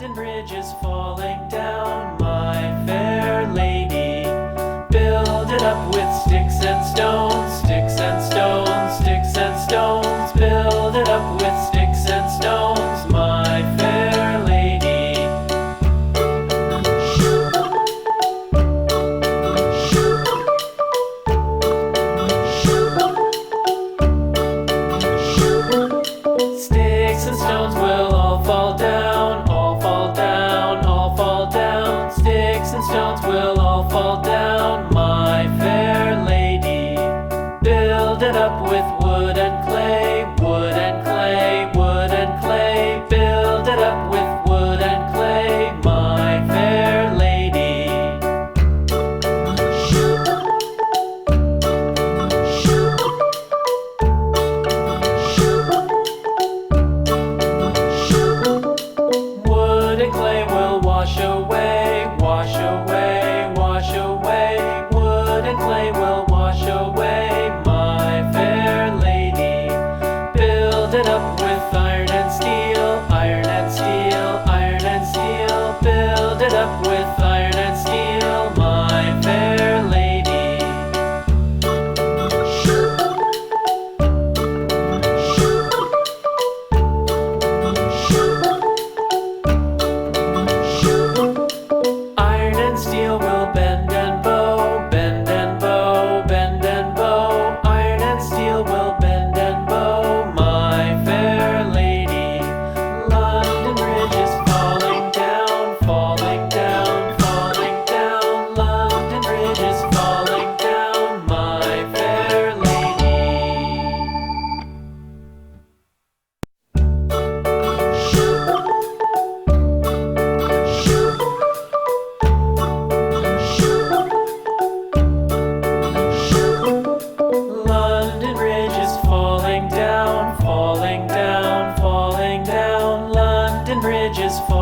London Bridge is falling down, my fair lady. Build it up with sticks and stones, sticks and stones, sticks and stones. Build it up with sticks and stones, my fair lady. Sticks and stones will all fall down, all fall down, all fall down. Sticks and stones will all fall down, my fair lady. Build it up with wood and clay, wood and clay, wood and clay. Build it up with wood and clay, my fair lady. Wood and clay will wash away, wash away, wash away. Wood and clay will wash away, my fair lady. Build it up with iron and steel, iron and steel, iron and steel. Build it up with iron and steel, my fair lady. Iron and steel will bend and bow, bend and bow, bend and bow. Iron and steel will bend and bow, my fair lady. London Bridge is falling down, falling down, falling down. London Bridge is falling down, my fair lady. London Bridge is falling down, falling down, falling down. London Bridge is falling